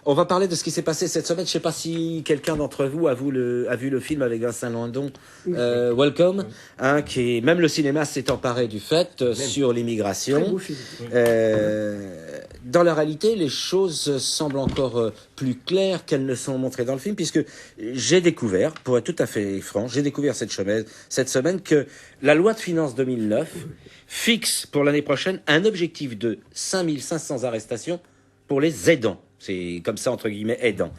On va parler de ce qui s'est passé cette semaine. Je ne sais pas si quelqu'un d'entre vous a vu le film avec Vincent Lindon, Welcome, hein, qui même le cinéma s'est emparé du fait sur l'immigration. Dans la réalité, les choses semblent encore plus claires qu'elles ne sont montrées dans le film, puisque j'ai découvert, pour être tout à fait franc, j'ai découvert cette semaine que la loi de finances 2009 fixe pour l'année prochaine un objectif de 5500 arrestations pour les aidants. C'est comme ça, entre guillemets, aidants.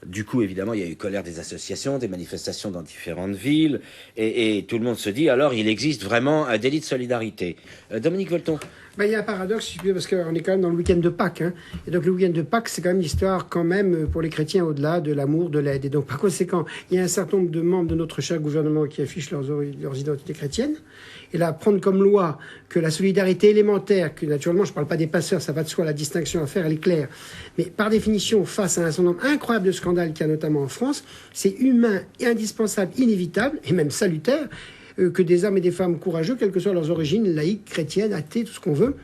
Du coup, évidemment, il y a eu colère des associations, des manifestations dans différentes villes, et tout le monde se dit, alors, il existe vraiment un délit de solidarité. Dominique Volton. Il y a un paradoxe, parce qu'on est quand même dans le week-end de Pâques. Hein. Et donc le week-end de Pâques, c'est quand même l'histoire, quand même, pour les chrétiens, au-delà de l'amour, de l'aide. Et donc par conséquent, il y a un certain nombre de membres de notre cher gouvernement qui affichent leurs identités chrétiennes. Et là, prendre comme loi que la solidarité élémentaire, que naturellement, je ne parle pas des passeurs, ça va de soi, la distinction à faire, elle est claire. Mais par définition, face à un certain nombre incroyable de scandales qu'il y a notamment en France, c'est humain, indispensable, inévitable, et même salutaire, que des hommes et des femmes courageux, quelles que soient leurs origines, laïques, chrétiennes, athées, tout ce qu'on veut,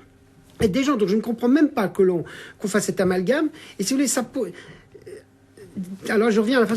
et des gens. Donc je ne comprends même pas qu'on fasse cet amalgame. Et si vous voulez, ça... Alors je reviens à la fin.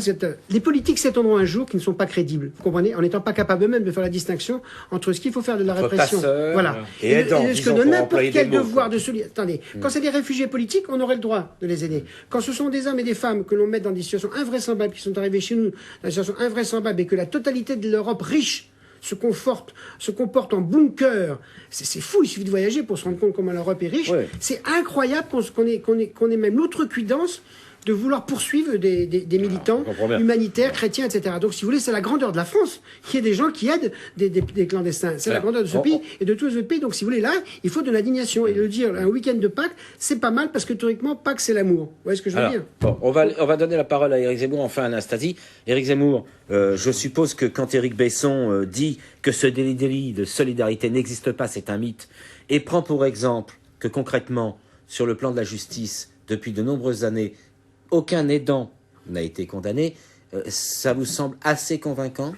Les politiques s'étendront un jour qui ne sont pas crédibles, vous comprenez, en n'étant pas capables eux-mêmes de faire la distinction entre ce qu'il faut faire de la répression, voilà, et ce que de n'importe quel devoir de solidarité. Attendez, quand c'est des réfugiés politiques, on aurait le droit de les aider. Quand ce sont des hommes et des femmes que l'on met dans des situations invraisemblables, qui sont arrivés chez nous dans des situations invraisemblables, et que la totalité de l'Europe riche se comporte en bunker. C'est fou, il suffit de voyager pour se rendre compte comment l'Europe est riche. Ouais. C'est incroyable qu'on ait même l'outrecuidance de vouloir poursuivre des militants humanitaires, chrétiens, etc. Donc, si vous voulez, c'est la grandeur de la France qu'il y ait des gens qui aident des clandestins. C'est la grandeur de ce pays et de tous les autres pays. Donc, si vous voulez, là, il faut de l'indignation. Et le dire, un week-end de Pâques, c'est pas mal parce que, théoriquement, Pâques, c'est l'amour. Vous voyez ce que je veux dire? Bon, on va donner la parole à Éric Zemmour, enfin à Anastasie. Éric Zemmour, je suppose que quand Éric Besson dit que ce délit de solidarité n'existe pas, c'est un mythe, et prend pour exemple que concrètement, sur le plan de la justice, depuis de nombreuses années, aucun aidant n'a été condamné, ça vous semble assez convaincant?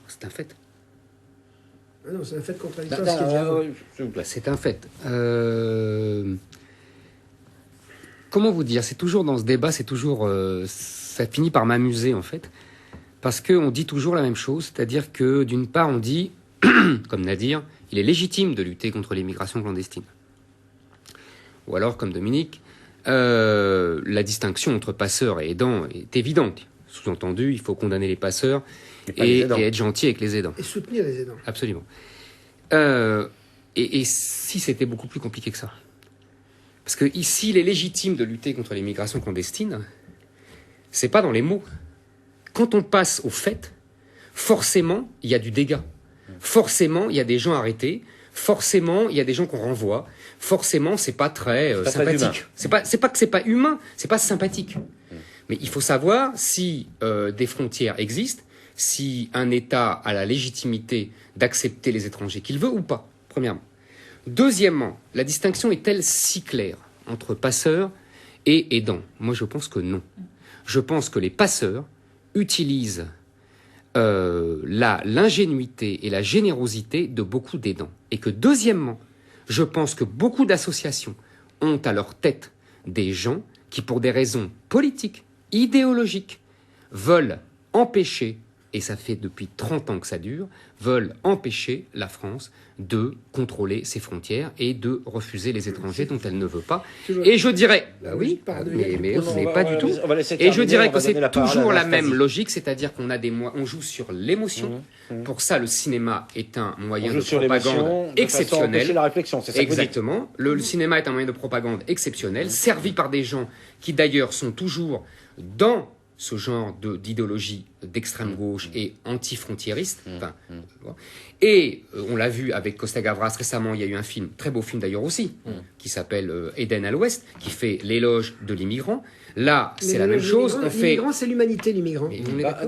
C'est un fait. Ah non, c'est un fait contradictoire. C'est un fait. Comment vous dire? C'est toujours dans ce débat, c'est toujours... ça finit par m'amuser, en fait. Parce qu'on dit toujours la même chose. C'est-à-dire que, d'une part, on dit, comme Nadir, il est légitime de lutter contre l'immigration clandestine. Ou alors, comme Dominique, la distinction entre passeurs et aidants est évidente. Sous-entendu, il faut condamner les passeurs et être gentil avec les aidants. Et soutenir les aidants. Absolument. Et si c'était beaucoup plus compliqué que ça? Parce que ici, il est légitime de lutter contre l'immigration clandestine, c'est pas dans les mots. Quand on passe au fait, forcément, il y a du dégât. Forcément, il y a des gens arrêtés. Forcément, il y a des gens qu'on renvoie. Forcément, c'est pas très sympathique. C'est pas que c'est pas humain, c'est pas sympathique. Mais il faut savoir si des frontières existent, si un État a la légitimité d'accepter les étrangers qu'il veut ou pas, premièrement. Deuxièmement, la distinction est-elle si claire entre passeurs et aidants? Moi, je pense que non. Je pense que les passeurs utilisent l'ingénuité et la générosité de beaucoup d'aidants. Et que deuxièmement, je pense que beaucoup d'associations ont à leur tête des gens qui, pour des raisons politiques, idéologiques, veulent empêcher, et ça fait depuis 30 ans que ça dure, veulent empêcher la France de contrôler ses frontières et de refuser les étrangers dont elle ne veut pas. Et je dirais, mais pas du tout. Et je dirais que c'est toujours la même logique, c'est-à-dire qu'on a on joue sur l'émotion. Pour ça, le cinéma est un moyen de propagande exceptionnel. La réflexion, c'est ça. Exactement. Le cinéma est un moyen de propagande exceptionnel, servi par des gens qui d'ailleurs sont toujours dans ce genre d'idéologie d'extrême gauche et anti-frontiériste. Et on l'a vu avec Costa Gavras récemment, il y a eu un film, très beau film d'ailleurs aussi, qui s'appelle Éden à l'Ouest, qui fait l'éloge de l'immigrant. Là, c'est la même chose. L'immigrant, c'est l'humanité, l'immigrant.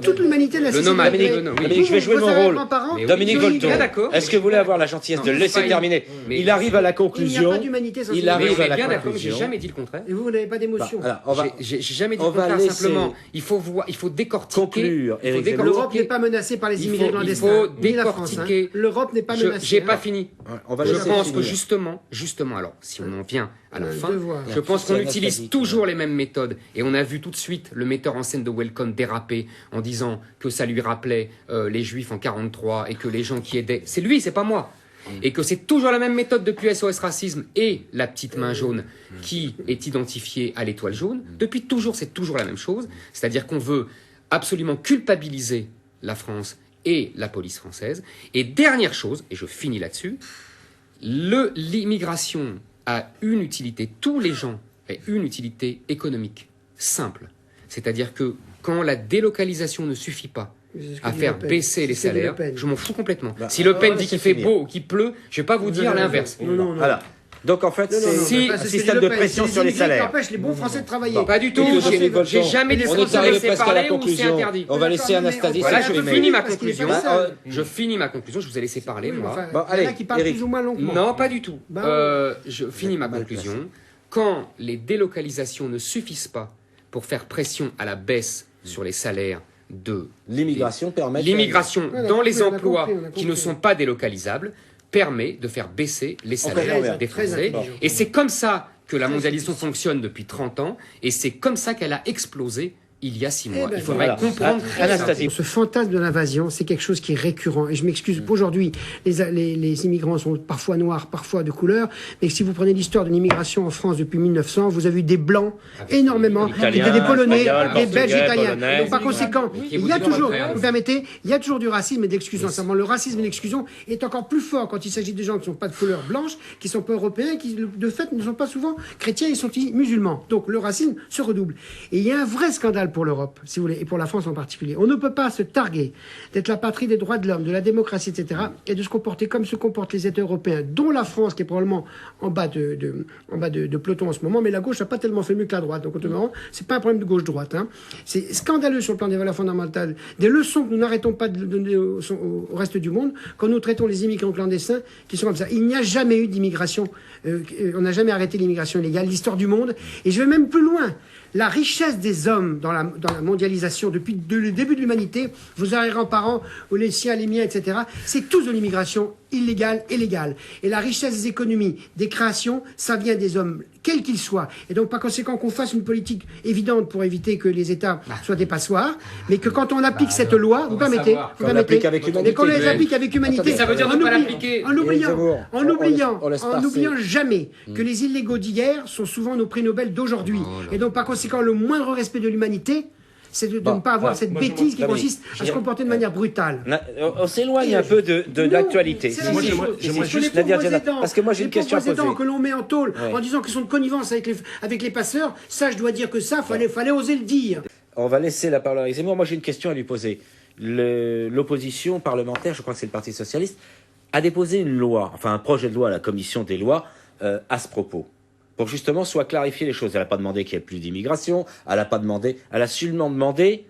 Toute l'humanité n'a le nomade. Je vais jouer mon rôle. Dominique Volton, est-ce que vous voulez avoir la gentillesse de le laisser terminer? Il arrive à la conclusion. Il n'y a pas d'humanité sans bien d'accord, mais j'ai jamais dit le contraire. Et vous n'avez pas d'émotion. J'ai jamais dit le contraire, simplement. il faut décortiquer. Conclure, Éric Zemmour. L'Europe n'est pas menacée par les immigrés clandestins. Il faut ni la France, décortiquer. L'Europe n'est pas menacée. J'ai pas fini. Ouais, on va Je laisser pense que finir. justement, alors, si on en vient à la Le fin, devoir. je pense qu'on C'est utilise Anastasie, toujours les mêmes méthodes. Et on a vu tout de suite le metteur en scène de Welcome déraper en disant que ça lui rappelait les Juifs en 43 et que les gens qui aidaient, c'est lui, c'est pas moi. Et que c'est toujours la même méthode depuis SOS Racisme et la petite main jaune qui est identifiée à l'étoile jaune. Depuis toujours, c'est toujours la même chose. C'est-à-dire qu'on veut absolument culpabiliser la France et la police française. Et dernière chose, et je finis là-dessus, l'immigration a une utilité, tous les gens ont une utilité économique simple. C'est-à-dire que quand la délocalisation ne suffit pas à faire baisser les salaires, je m'en fous complètement. Si Le Pen dit qu'il fait beau ou qu'il pleut, je ne vais pas vous dire l'inverse. Non. Voilà. Donc en fait, c'est un système de pression sur les salaires. Ça empêche les bons Français de travailler. Pas du tout. J'ai jamais dit On qu'on est se arrivé laissait presque à la parler ou c'est conclusion. interdit. On va laisser Anastasie Voilà, je s'exprimer. finis ma Parce qu'il est conclusion. pas seul. Je finis ma conclusion. Je vous ai laissé parler, moi. Bon, Il y en a allez, qui parlent Éric. plus ou moins longuement. Non, pas du tout. Bah, Je finis ma conclusion. Quand les délocalisations ne suffisent pas pour faire pression à la baisse sur les salaires de L'immigration permet. l'immigration On a dans les compris, on a emplois compris, on a qui ne compris. sont pas délocalisables, permet de faire baisser les salaires des très Français. intelligent. Et c'est comme ça que la Très mondialisation intelligent. fonctionne depuis 30 ans, et c'est comme ça qu'elle a explosé il y a 6 mois. ben, Il faudrait voilà. comprendre Ah, ça. Anastasie. Ce fantasme de l'invasion, c'est quelque chose qui est récurrent. Et je m'excuse, aujourd'hui, les immigrants sont parfois noirs, parfois de couleur. Mais si vous prenez l'histoire de l'immigration en France depuis 1900, vous avez eu des blancs énormément, Italiens, des Polonais, Espagnols, des Belges, Portugais, Italiens. Polonais. Donc par conséquent, Oui, il y a vous toujours, dites vous permettez, il y a toujours du racisme et de l'exclusion. Seulement, le racisme et l'exclusion est encore plus fort quand il s'agit de gens qui ne sont pas de couleur blanche, qui ne sont pas européens, qui de fait ne sont pas souvent chrétiens, ils sont musulmans. Donc le racisme se redouble. Et il y a un vrai scandale pour l'Europe, si vous voulez, et pour la France en particulier. On ne peut pas se targuer d'être la patrie des droits de l'homme, de la démocratie, etc., et de se comporter comme se comportent les États européens, dont la France, qui est probablement en bas de peloton en ce moment, mais la gauche n'a pas tellement fait mieux que la droite. Donc, autrement, c'est pas un problème de gauche-droite. Hein. C'est scandaleux sur le plan des valeurs fondamentales, des leçons que nous n'arrêtons pas de donner au reste du monde quand nous traitons les immigrants clandestins qui sont comme ça. Il n'y a jamais eu d'immigration, on n'a jamais arrêté l'immigration illégale, l'histoire du monde, et je vais même plus loin. La richesse des hommes dans la mondialisation depuis le début de l'humanité, vos arrière-grands-parents, ou les siens, les miens, etc., c'est tous de l'immigration illégale et légale. Et la richesse des économies, des créations, ça vient des hommes, quels qu'ils soient. Et donc, par conséquent, qu'on fasse une politique évidente pour éviter que les États soient des passoires, mais que quand on applique cette loi, vous permettez, Qu'on l'applique avec humanité. et qu'on les applique avec humanité, Attendez, ça veut dire en ne pas oubliant- l'appliquer. En oubliant, Zemmour, en oubliant, on laisse en passer. n'oubliant jamais que les illégaux d'hier sont souvent nos prix Nobel d'aujourd'hui. Et donc, par conséquent, le moindre respect de l'humanité, c'est de Bon, ne pas avoir voilà. cette Moi, bêtise qui Dominique, consiste à se comporter de manière brutale. On s'éloigne un peu de Non, l'actualité. c'est la Moi, même chose. j'aimerais C'est juste les Nadia pauvres Diana, aidants. parce que moi j'ai une Les question à pauvres poser. aidants que l'on met en tôle Ouais. en disant qu'ils sont de connivence avec les passeurs, ça je dois dire que ça, fallait oser le dire. On va laisser la parole à Éric Zemmour. Moi j'ai une question à lui poser. L'opposition parlementaire, je crois que c'est le Parti Socialiste, a déposé une loi, enfin un projet de loi à la Commission des lois à ce propos. Pour que justement soit clarifier les choses. Elle n'a pas demandé qu'il n'y ait plus d'immigration, elle a seulement demandé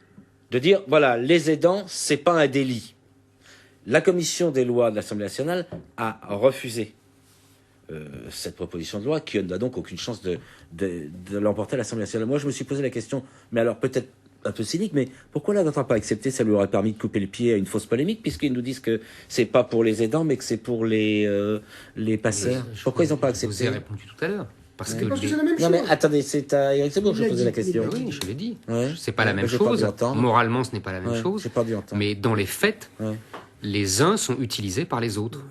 de dire, voilà, les aidants, c'est pas un délit. La commission des lois de l'Assemblée nationale a refusé cette proposition de loi qui n'a donc aucune chance de l'emporter à l'Assemblée nationale. Moi, je me suis posé la question, mais alors peut-être un peu cynique, mais pourquoi là, n'a pas accepté? Ça lui aurait permis de couper le pied à une fausse polémique, puisqu'ils nous disent que c'est pas pour les aidants, mais que c'est pour les passeurs. Pourquoi ils n'ont pas Je vous ai accepté? répondu tout à l'heure. Parce que Parce que c'est la même Non, mais chose. attendez, c'est à Éric Zemmour que je Il l'a posais la dit, question. il l'a dit. oui, je l'ai dit. Ouais. C'est pas la même J'ai pas chose. dû entendre. Moralement, ce n'est pas la même Ouais, chose. j'ai pas dû entendre. Mais dans les faits, Ouais. les uns sont utilisés par les autres.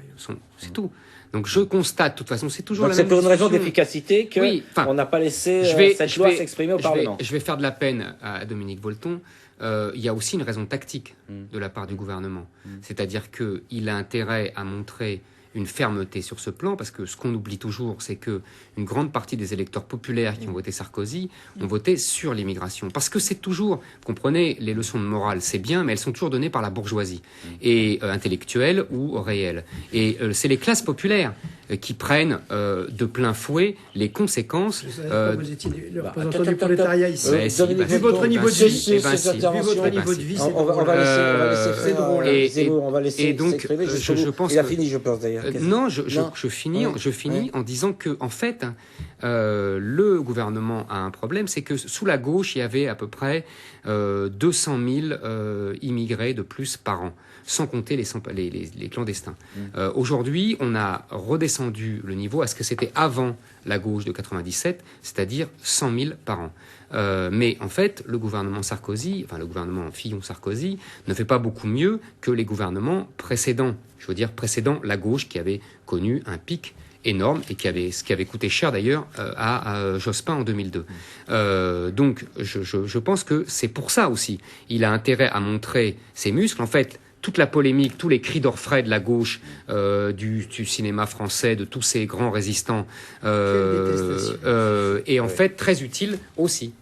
C'est tout. Donc je constate, de toute façon, c'est toujours Donc la c'est même pour une raison discussion. d'efficacité qu'on Oui, enfin, n'a pas laissé cette je loi vais- s'exprimer au je vais- Parlement. Je vais faire de la peine à Dominique Volton. Il y a aussi une raison tactique de la part du gouvernement. C'est-à-dire qu'il a intérêt à montrer une fermeté sur ce plan, parce que ce qu'on oublie toujours, c'est que une grande partie des électeurs populaires qui ont voté Sarkozy ont voté sur l'immigration. Parce que c'est toujours, vous comprenez, les leçons de morale, c'est bien, mais elles sont toujours données par la bourgeoisie, et intellectuelle ou réelle. Et c'est les classes populaires qui prennent de plein fouet les conséquences. Je savais pas que vous étiez le représentant attends, du attends, prolétariat ici. Ouais, si, Dominique bah, Vu votre Volton, niveau de c'est- vie, c'est- eh ben, c'est si. cette vu votre intervention. niveau de vie, c'est On va laisser C'est faire drôle. Et- Zemmour, on va laisser et donc, s'exprimer jusqu'au je bout. pense Il a que- fini, je pense d'ailleurs. Non, Non. je finis Ouais. en disant que, en fait, le gouvernement a un problème, c'est que sous la gauche, il y avait à peu près 200 000 immigrés de plus par an, sans compter les clandestins. Aujourd'hui, on a redescendu le niveau à ce que c'était avant la gauche de 97, c'est-à-dire 100 000 par an. Mais en fait, le gouvernement Sarkozy, enfin le gouvernement Fillon-Sarkozy, ne fait pas beaucoup mieux que les gouvernements précédents. Je veux dire précédents la gauche qui avait connu un pic énorme et ce qui avait coûté cher d'ailleurs à Jospin en 2002. Donc je pense que c'est pour ça aussi. Il a intérêt à montrer ses muscles. En fait, toute la polémique, tous les cris d'orfraie de la gauche, du cinéma français, de tous ces grands résistants, est en fait très utile aussi.